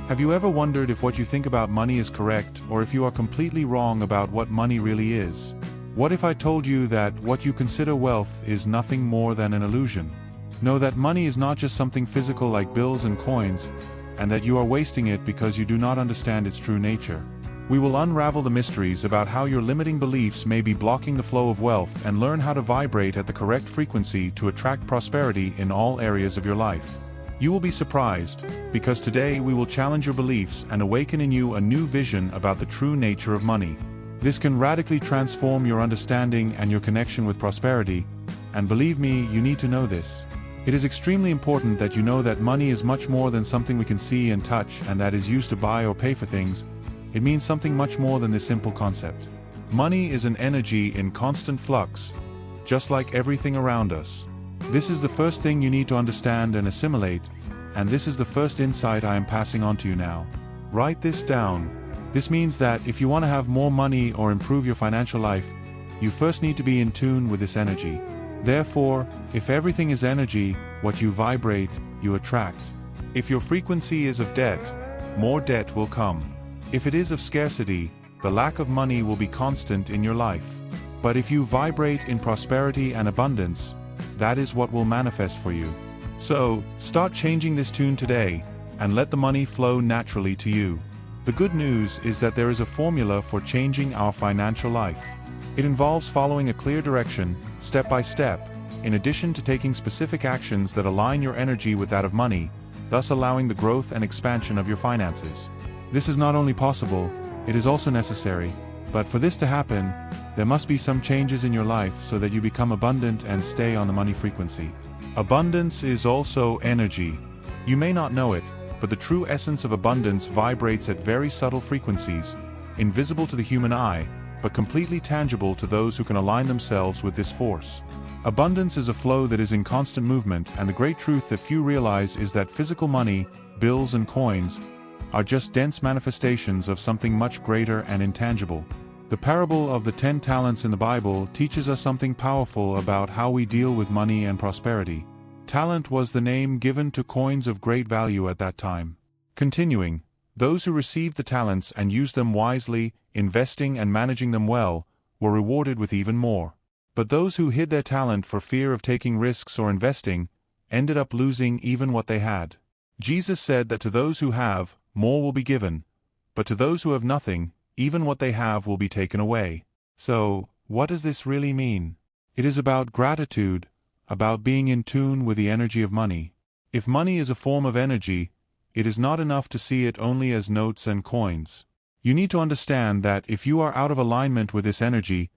Have you ever wondered if what you think about money is correct, or if you are completely wrong about what money really is? What if I told you that what you consider wealth is nothing more than an illusion? Know that money is not just something physical like bills and coins, and that you are wasting it because you do not understand its true nature. We will unravel the mysteries about how your limiting beliefs may be blocking the flow of wealth and learn how to vibrate at the correct frequency to attract prosperity in all areas of your life. You will be surprised, because today we will challenge your beliefs and awaken in you a new vision about the true nature of money. This can radically transform your understanding and your connection with prosperity, and believe me, you need to know this. It is extremely important that you know that money is much more than something we can see and touch and that is used to buy or pay for things. It means something much more than this simple concept. Money is an energy in constant flux, just like everything around us. This is the first thing you need to understand and assimilate, and this is the first insight I am passing on to you now. Write this down. This means that if you want to have more money or improve your financial life, you first need to be in tune with this energy. Therefore, if everything is energy, what you vibrate, you attract. If your frequency is of debt, more debt will come. If it is of scarcity, the lack of money will be constant in your life. But if you vibrate in prosperity and abundance, that is what will manifest for you. So, start changing this tune today, and let the money flow naturally to you. The good news is that there is a formula for changing our financial life. It involves following a clear direction, step by step, in addition to taking specific actions that align your energy with that of money, thus allowing the growth and expansion of your finances. This is not only possible, it is also necessary. But for this to happen, there must be some changes in your life so that you become abundant and stay on the money frequency. Abundance is also energy. You may not know it, but the true essence of abundance vibrates at very subtle frequencies, invisible to the human eye, but completely tangible to those who can align themselves with this force. Abundance is a flow that is in constant movement, and the great truth that few realize is that physical money, bills and coins, are just dense manifestations of something much greater and intangible. The parable of the 10 talents in the Bible teaches us something powerful about how we deal with money and prosperity. Talent was the name given to coins of great value at that time. Continuing, those who received the talents and used them wisely, investing and managing them well, were rewarded with even more. But those who hid their talent for fear of taking risks or investing, ended up losing even what they had. Jesus said that to those who have, more will be given, but to those who have nothing, even what they have will be taken away. So, what does this really mean? It is about gratitude, about being in tune with the energy of money. If money is a form of energy, it is not enough to see it only as notes and coins. You need to understand that if you are out of alignment with this energy,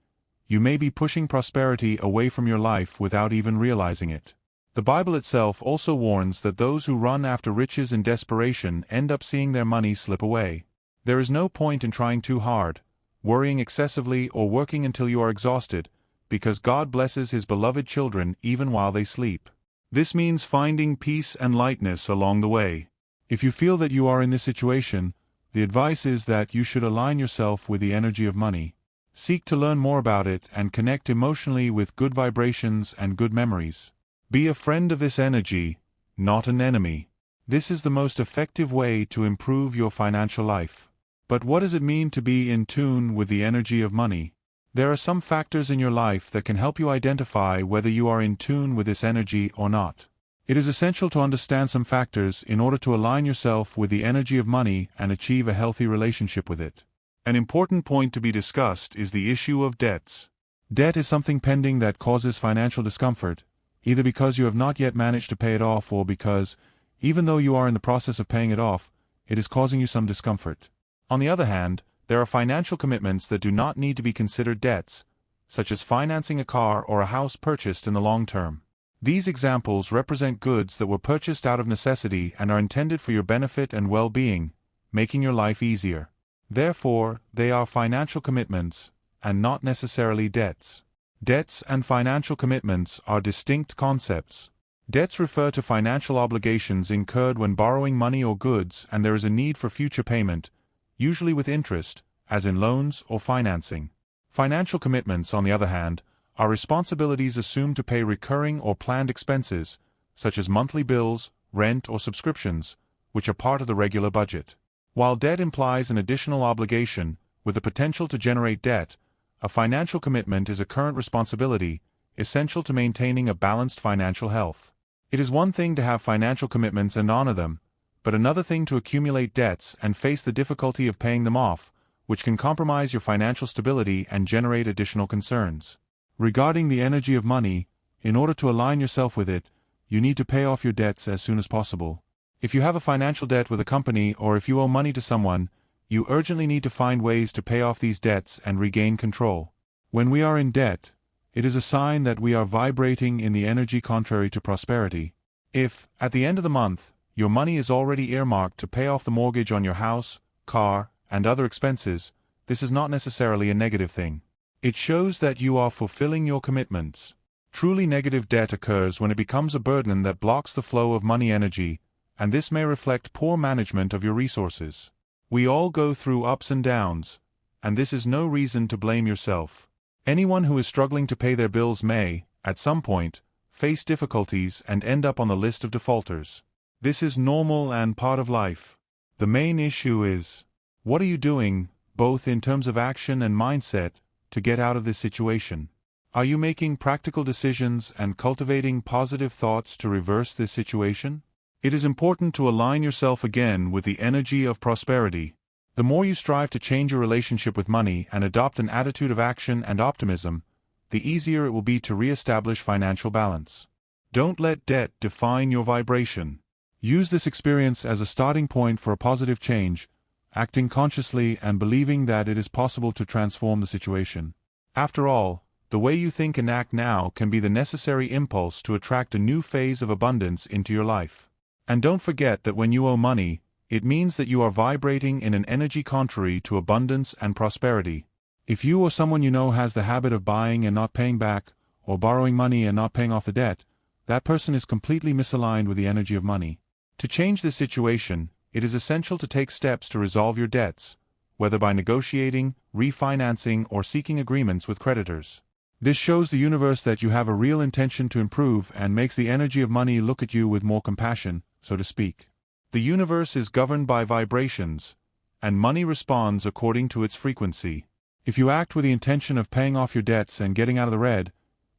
you may be pushing prosperity away from your life without even realizing it. The Bible itself also warns that those who run after riches in desperation end up seeing their money slip away. There is no point in trying too hard, worrying excessively or working until you are exhausted, because God blesses His beloved children even while they sleep. This means finding peace and lightness along the way. If you feel that you are in this situation, the advice is that you should align yourself with the energy of money. Seek to learn more about it and connect emotionally with good vibrations and good memories. Be a friend of this energy, not an enemy. This is the most effective way to improve your financial life. But what does it mean to be in tune with the energy of money? There are some factors in your life that can help you identify whether you are in tune with this energy or not. It is essential to understand some factors in order to align yourself with the energy of money and achieve a healthy relationship with it. An important point to be discussed is the issue of debts. Debt is something pending that causes financial discomfort, either because you have not yet managed to pay it off or because, even though you are in the process of paying it off, it is causing you some discomfort. On the other hand, there are financial commitments that do not need to be considered debts, such as financing a car or a house purchased in the long term. These examples represent goods that were purchased out of necessity and are intended for your benefit and well-being, making your life easier. Therefore, they are financial commitments, and not necessarily debts. Debts and financial commitments are distinct concepts. Debts refer to financial obligations incurred when borrowing money or goods and there is a need for future payment, usually with interest, as in loans or financing. Financial commitments, on the other hand, are responsibilities assumed to pay recurring or planned expenses, such as monthly bills, rent or subscriptions, which are part of the regular budget. While debt implies an additional obligation, with the potential to generate debt, a financial commitment is a current responsibility, essential to maintaining a balanced financial health. It is one thing to have financial commitments and honor them, but another thing to accumulate debts and face the difficulty of paying them off, which can compromise your financial stability and generate additional concerns. Regarding the energy of money, in order to align yourself with it, you need to pay off your debts as soon as possible. If you have a financial debt with a company or if you owe money to someone, you urgently need to find ways to pay off these debts and regain control. When we are in debt, it is a sign that we are vibrating in the energy contrary to prosperity. If, at the end of the month, your money is already earmarked to pay off the mortgage on your house, car, and other expenses, this is not necessarily a negative thing. It shows that you are fulfilling your commitments. Truly negative debt occurs when it becomes a burden that blocks the flow of money energy, and this may reflect poor management of your resources. We all go through ups and downs, and this is no reason to blame yourself. Anyone who is struggling to pay their bills may, at some point, face difficulties and end up on the list of defaulters. This is normal and part of life. The main issue is, what are you doing, both in terms of action and mindset, to get out of this situation? Are you making practical decisions and cultivating positive thoughts to reverse this situation? It is important to align yourself again with the energy of prosperity. The more you strive to change your relationship with money and adopt an attitude of action and optimism, the easier it will be to re-establish financial balance. Don't let debt define your vibration. Use this experience as a starting point for a positive change, acting consciously and believing that it is possible to transform the situation. After all, the way you think and act now can be the necessary impulse to attract a new phase of abundance into your life. And don't forget that when you owe money, it means that you are vibrating in an energy contrary to abundance and prosperity. If you or someone you know has the habit of buying and not paying back, or borrowing money and not paying off the debt, that person is completely misaligned with the energy of money. To change this situation, it is essential to take steps to resolve your debts, whether by negotiating, refinancing, or seeking agreements with creditors. This shows the universe that you have a real intention to improve and makes the energy of money look at you with more compassion, so to speak. The universe is governed by vibrations, and money responds according to its frequency. If you act with the intention of paying off your debts and getting out of the red,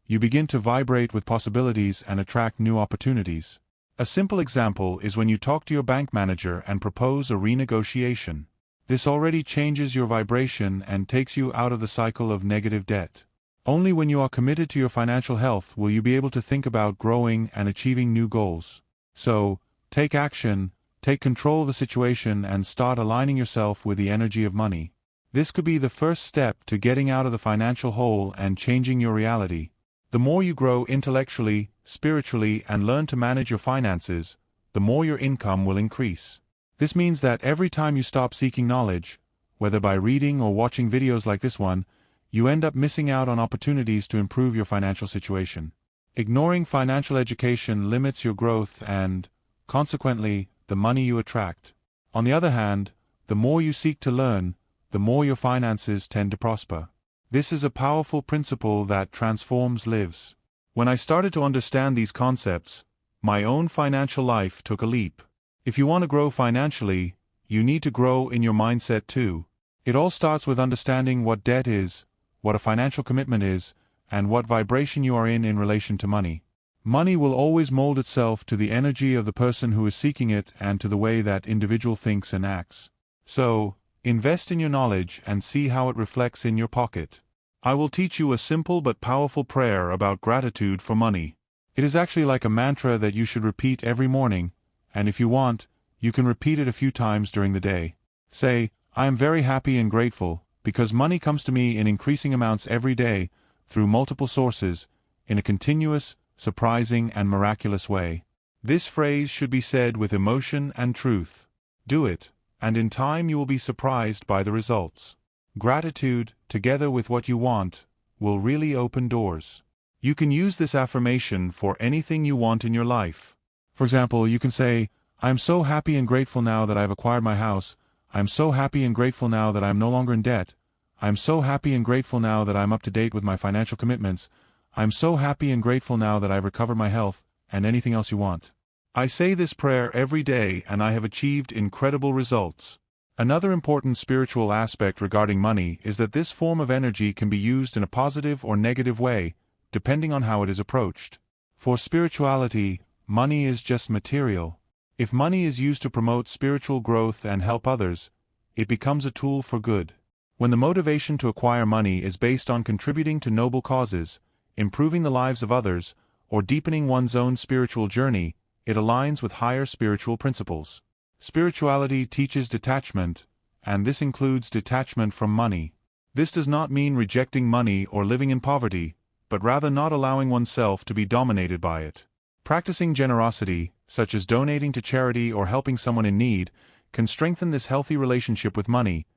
you begin to vibrate with possibilities and attract new opportunities. A simple example is when you talk to your bank manager and propose a renegotiation. This already changes your vibration and takes you out of the cycle of negative debt. Only when you are committed to your financial health will you be able to think about growing and achieving new goals. So, take action, take control of the situation and start aligning yourself with the energy of money. This could be the first step to getting out of the financial hole and changing your reality. The more you grow intellectually, spiritually, and learn to manage your finances, the more your income will increase. This means that every time you stop seeking knowledge, whether by reading or watching videos like this one, you end up missing out on opportunities to improve your financial situation. Ignoring financial education limits your growth and, consequently, the money you attract. On the other hand, the more you seek to learn, the more your finances tend to prosper. This is a powerful principle that transforms lives. When I started to understand these concepts, my own financial life took a leap. If you want to grow financially, you need to grow in your mindset too. It all starts with understanding what debt is, what a financial commitment is, and what vibration you are in relation to money. Money will always mold itself to the energy of the person who is seeking it and to the way that individual thinks and acts. So, invest in your knowledge and see how it reflects in your pocket. I will teach you a simple but powerful prayer about gratitude for money. It is actually like a mantra that you should repeat every morning, and if you want, you can repeat it a few times during the day. Say, I am very happy and grateful, because money comes to me in increasing amounts every day, through multiple sources, in a continuous, surprising, and miraculous way. This phrase should be said with emotion and truth. Do it, and in time you will be surprised by the results. Gratitude, together with what you want, will really open doors. You can use this affirmation for anything you want in your life. For example, you can say, I am so happy and grateful now that I have acquired my house. I am so happy and grateful now that I am no longer in debt. I am so happy and grateful now that I am up to date with my financial commitments. I am so happy and grateful now that I have recovered my health, and anything else you want. I say this prayer every day and I have achieved incredible results. Another important spiritual aspect regarding money is that this form of energy can be used in a positive or negative way, depending on how it is approached. For spirituality, money is just material. If money is used to promote spiritual growth and help others, it becomes a tool for good. When the motivation to acquire money is based on contributing to noble causes, improving the lives of others, or deepening one's own spiritual journey, it aligns with higher spiritual principles. Spirituality teaches detachment, and this includes detachment from money. This does not mean rejecting money or living in poverty, but rather not allowing oneself to be dominated by it. Practicing generosity, such as donating to charity or helping someone in need, can strengthen this healthy relationship with money,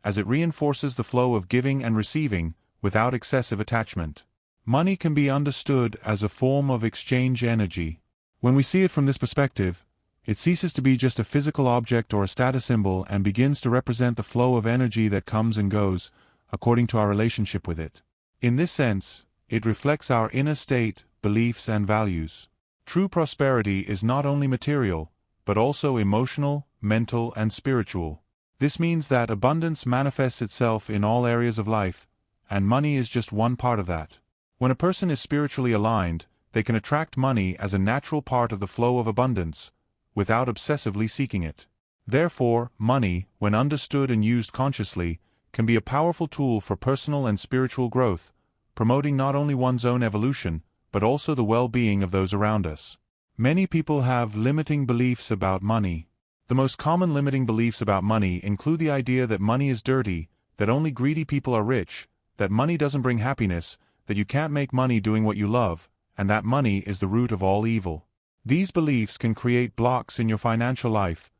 as it reinforces the flow of giving and receiving without excessive attachment. Money can be understood as a form of exchange energy. When we see it from this perspective, it ceases to be just a physical object or a status symbol and begins to represent the flow of energy that comes and goes, according to our relationship with it. In this sense, it reflects our inner state, beliefs, and values. True prosperity is not only material, but also emotional, mental, and spiritual. This means that abundance manifests itself in all areas of life, and money is just one part of that. When a person is spiritually aligned, they can attract money as a natural part of the flow of abundance, without obsessively seeking it. Therefore, money, when understood and used consciously, can be a powerful tool for personal and spiritual growth, promoting not only one's own evolution, but also the well-being of those around us. Many people have limiting beliefs about money. The most common limiting beliefs about money include the idea that money is dirty, that only greedy people are rich, that money doesn't bring happiness, that you can't make money doing what you love, and that money is the root of all evil. These beliefs can create blocks in your financial life,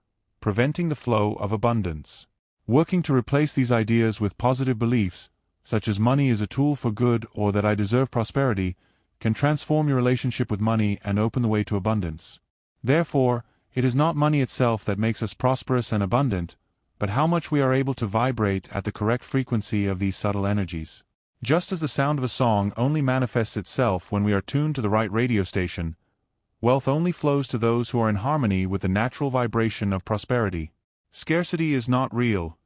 preventing the flow of abundance. Working to replace these ideas with positive beliefs, such as money is a tool for good or that I deserve prosperity, can transform your relationship with money and open the way to abundance. Therefore, it is not money itself that makes us prosperous and abundant, but how much we are able to vibrate at the correct frequency of these subtle energies. Just as the sound of a song only manifests itself when we are tuned to the right radio station, wealth only flows to those who are in harmony with the natural vibration of prosperity. Scarcity is not real.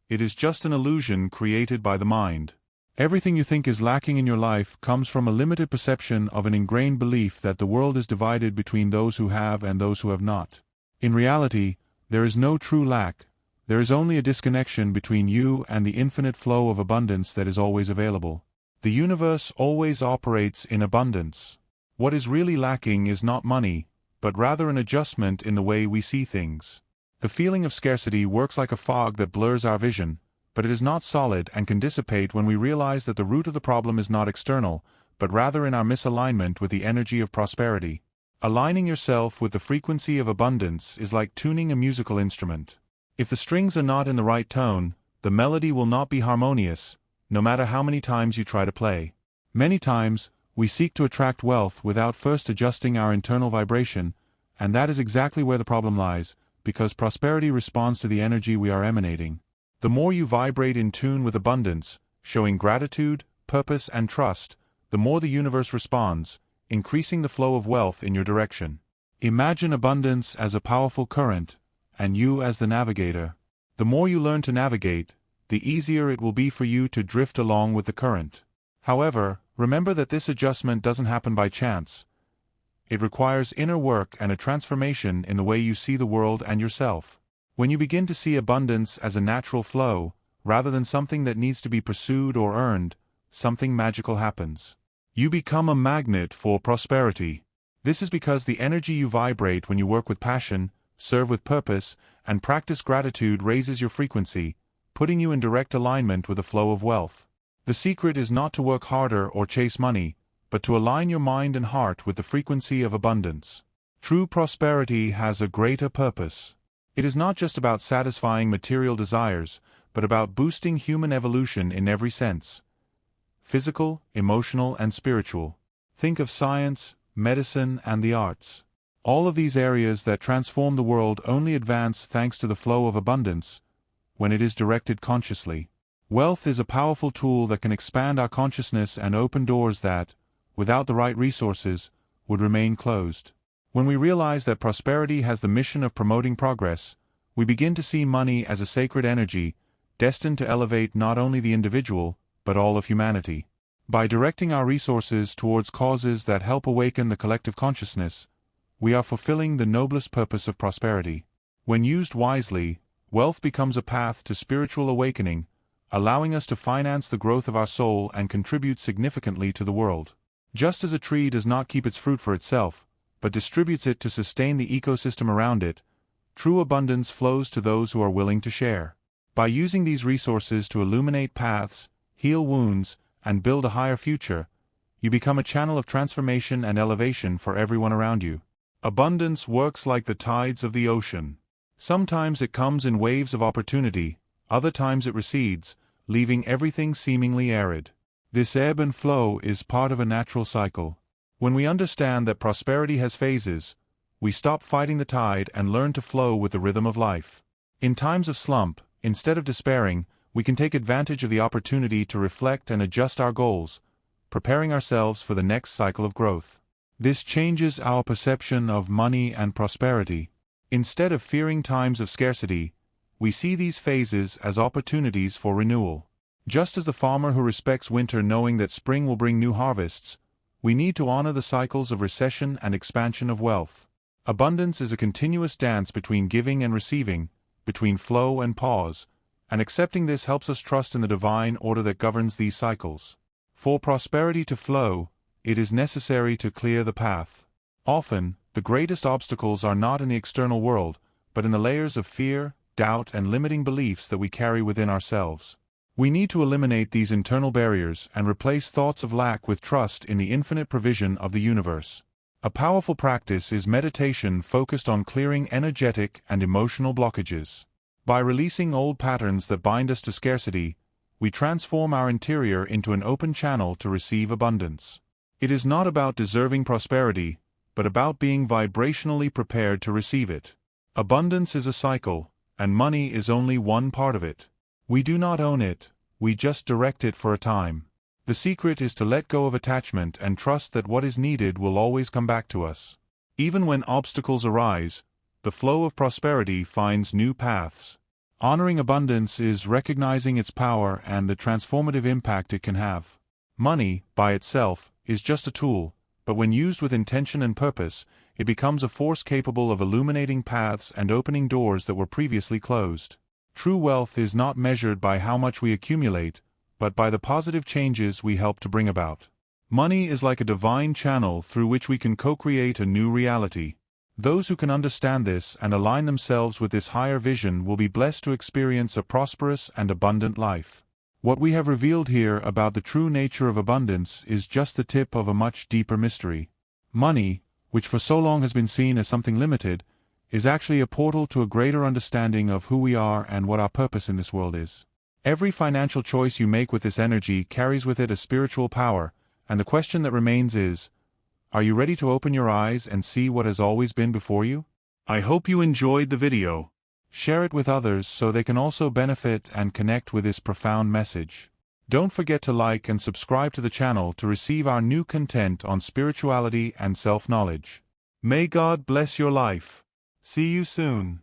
It is just an illusion created by the mind. Everything you think is lacking in your life comes from a limited perception of an ingrained belief that the world is divided between those who have and those who have not. In reality, there is no true lack. There is only a disconnection between you and the infinite flow of abundance that is always available. The universe always operates in abundance. What is really lacking is not money, but rather an adjustment in the way we see things. The feeling of scarcity works like a fog that blurs our vision, but it is not solid and can dissipate when we realize that the root of the problem is not external, but rather in our misalignment with the energy of prosperity. Aligning yourself with the frequency of abundance is like tuning a musical instrument. If the strings are not in the right tone, the melody will not be harmonious, no matter how many times you try to play. Many times, we seek to attract wealth without first adjusting our internal vibration, and that is exactly where the problem lies, because prosperity responds to the energy we are emanating. The more you vibrate in tune with abundance, showing gratitude, purpose, and trust, the more the universe responds, increasing the flow of wealth in your direction. Imagine abundance as a powerful current, and you as the navigator. The more you learn to navigate, the easier it will be for you to drift along with the current. However, remember that this adjustment doesn't happen by chance. It requires inner work and a transformation in the way you see the world and yourself. When you begin to see abundance as a natural flow, rather than something that needs to be pursued or earned, something magical happens. You become a magnet for prosperity. This is because the energy you vibrate when you work with passion, serve with purpose, and practice gratitude raises your frequency, putting you in direct alignment with the flow of wealth. The secret is not to work harder or chase money, but to align your mind and heart with the frequency of abundance. True prosperity has a greater purpose. It is not just about satisfying material desires, but about boosting human evolution in every sense. Physical, emotional, and spiritual. Think of science, medicine, and the arts. All of these areas that transform the world only advance thanks to the flow of abundance, when it is directed consciously. Wealth is a powerful tool that can expand our consciousness and open doors that, without the right resources, would remain closed. When we realize that prosperity has the mission of promoting progress, we begin to see money as a sacred energy, destined to elevate not only the individual, but all of humanity. By directing our resources towards causes that help awaken the collective consciousness, we are fulfilling the noblest purpose of prosperity. When used wisely, wealth becomes a path to spiritual awakening, allowing us to finance the growth of our soul and contribute significantly to the world. Just as a tree does not keep its fruit for itself, but distributes it to sustain the ecosystem around it, true abundance flows to those who are willing to share. By using these resources to illuminate paths, heal wounds, and build a higher future, you become a channel of transformation and elevation for everyone around you. Abundance works like the tides of the ocean. Sometimes it comes in waves of opportunity, other times it recedes, leaving everything seemingly arid. This ebb and flow is part of a natural cycle. When we understand that prosperity has phases, we stop fighting the tide and learn to flow with the rhythm of life. In times of slump, instead of despairing, we can take advantage of the opportunity to reflect and adjust our goals, preparing ourselves for the next cycle of growth. This changes our perception of money and prosperity. Instead of fearing times of scarcity, we see these phases as opportunities for renewal. Just as the farmer who respects winter knowing that spring will bring new harvests, we need to honor the cycles of recession and expansion of wealth. Abundance is a continuous dance between giving and receiving, between flow and pause, and accepting this helps us trust in the divine order that governs these cycles. For prosperity to flow, it is necessary to clear the path. Often, the greatest obstacles are not in the external world, but in the layers of fear, doubt, and limiting beliefs that we carry within ourselves. We need to eliminate these internal barriers and replace thoughts of lack with trust in the infinite provision of the universe. A powerful practice is meditation focused on clearing energetic and emotional blockages. By releasing old patterns that bind us to scarcity, we transform our interior into an open channel to receive abundance. It is not about deserving prosperity, but about being vibrationally prepared to receive it. Abundance is a cycle, and money is only one part of it. We do not own it, we just direct it for a time. The secret is to let go of attachment and trust that what is needed will always come back to us. Even when obstacles arise, the flow of prosperity finds new paths. Honoring abundance is recognizing its power and the transformative impact it can have. Money, by itself, is just a tool, but when used with intention and purpose, it becomes a force capable of illuminating paths and opening doors that were previously closed. True wealth is not measured by how much we accumulate, but by the positive changes we help to bring about. Money is like a divine channel through which we can co-create a new reality. Those who can understand this and align themselves with this higher vision will be blessed to experience a prosperous and abundant life. What we have revealed here about the true nature of abundance is just the tip of a much deeper mystery. Money, which for so long has been seen as something limited, is actually a portal to a greater understanding of who we are and what our purpose in this world is. Every financial choice you make with this energy carries with it a spiritual power, and the question that remains is, are you ready to open your eyes and see what has always been before you? I hope you enjoyed the video. Share it with others so they can also benefit and connect with this profound message. Don't forget to like and subscribe to the channel to receive our new content on spirituality and self-knowledge. May God bless your life. See you soon.